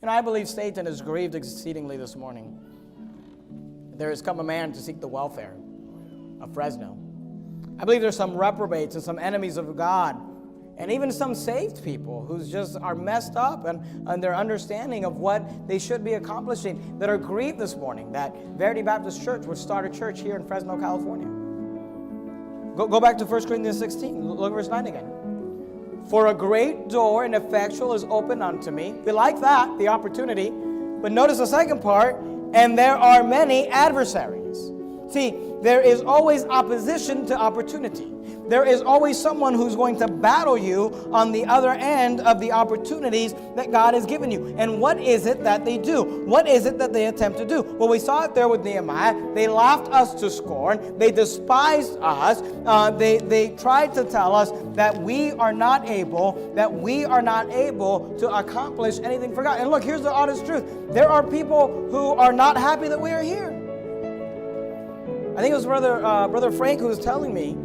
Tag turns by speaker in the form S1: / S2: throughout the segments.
S1: I believe Satan is grieved exceedingly this morning. There has come a man to seek the welfare of Fresno. I believe there's some reprobates and some enemies of God, and even some saved people who just are messed up and their understanding of what they should be accomplishing, that are grieved this morning that Verity Baptist Church would start a church here in Fresno, California. Go back to 1 Corinthians 16. Look at verse 9 again. For a great door and effectual is opened unto me. We like that, the opportunity. But notice the second part, and there are many adversaries. See, there is always opposition to opportunity. There is always someone who's going to battle you on the other end of the opportunities that God has given you. And what is it that they do? What is it that they attempt to do? Well, we saw it there with Nehemiah. They laughed us to scorn. They despised us. They tried to tell us that we are not able to accomplish anything for God. And look, here's the honest truth. There are people who are not happy that we are here. I think it was Brother Frank who was telling me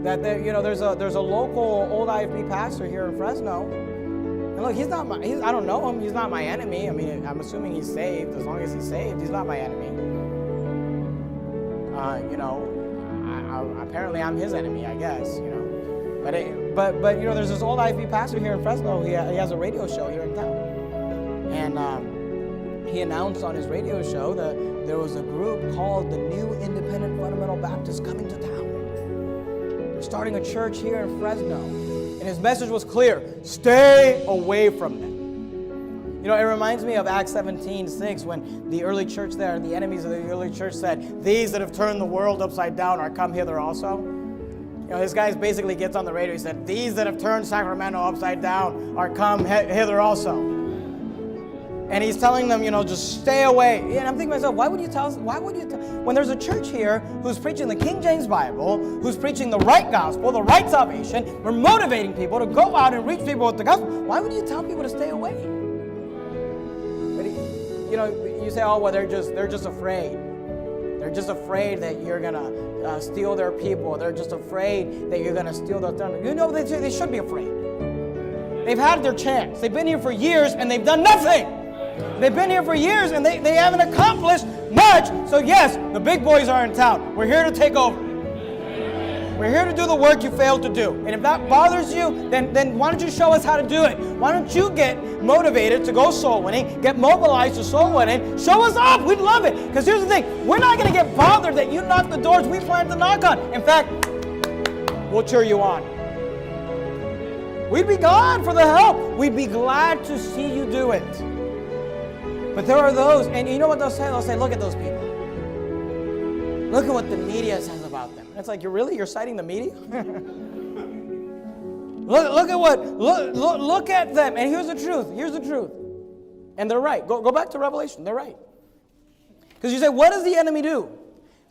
S1: that there's a local old IFB pastor here in Fresno. And look, I don't know him. He's not my enemy. I mean, I'm assuming he's saved. As long as he's saved, he's not my enemy. Apparently I'm his enemy, I guess. But there's this old IFB pastor here in Fresno. He has a radio show here in town, and he announced on his radio show that there was a group called the New Independent Fundamental Baptists coming to town. They're starting a church here in Fresno. And his message was clear: stay away from them. It reminds me of Acts 17:6, when the early church there, the enemies of the early church said, these that have turned the world upside down are come hither also. This guy basically gets on the radio. He said, these that have turned Sacramento upside down are come hither also. And he's telling them, just stay away. And I'm thinking to myself, when there's a church here who's preaching the King James Bible, who's preaching the right gospel, the right salvation, we're motivating people to go out and reach people with the gospel, why would you tell people to stay away? But you say, oh, well, they're just afraid. They're just afraid that you're going to steal their people. They're just afraid that you're going to steal their thunder. They should be afraid. They've had their chance. They've been here for years and they've done nothing. They've been here for years and they haven't accomplished much. So yes, the big boys are in town. We're here to take over. We're here to do the work you failed to do. And if that bothers you, then why don't you show us how to do it? Why don't you get motivated to go soul winning, get mobilized to soul winning, show us up. We'd love it. Because here's the thing, we're not going to get bothered that you knock the doors we plan to knock on. In fact, we'll cheer you on. We'd be glad for the help. We'd be glad to see you do it. But there are those, and you know what they'll say? They'll say, look at those people. Look at what the media says about them. And it's like, you're citing the media? Look at them. And here's the truth. And they're right. Go back to Revelation. They're right. Because you say, what does the enemy do?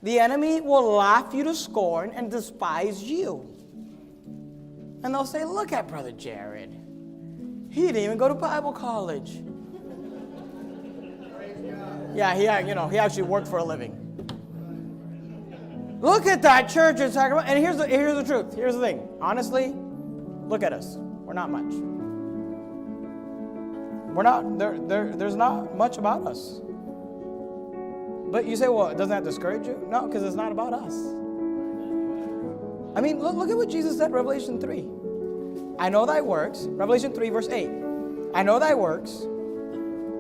S1: The enemy will laugh you to scorn and despise you. And they'll say, look at Brother Jared. He didn't even go to Bible college. Yeah, he actually worked for a living. Look at that church in Sacramento. And here's the truth. Here's the thing. Honestly, look at us. We're not much. We're not. There's not much about us. But you say, well, doesn't that discourage you? No, because it's not about us. I mean, look at what Jesus said in Revelation 3. I know thy works. Revelation 3, verse 8. I know thy works.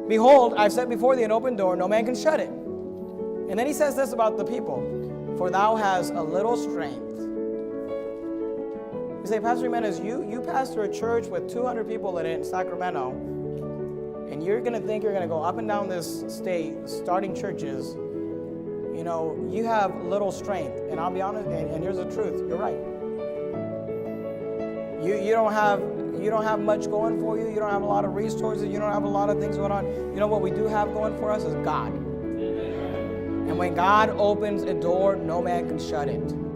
S1: Behold, I've set before thee an open door, no man can shut it. And then he says this about the people. For thou hast a little strength. You say, Pastor Jimenez, you pastor a church with 200 people in it in Sacramento, and you're going to think you're going to go up and down this state starting churches. You have little strength. And I'll be honest, and here's the truth. You're right. You don't have much going for you. You don't have a lot of resources. You don't have a lot of things going on. You know what we do have going for us is God. And when God opens a door, no man can shut it.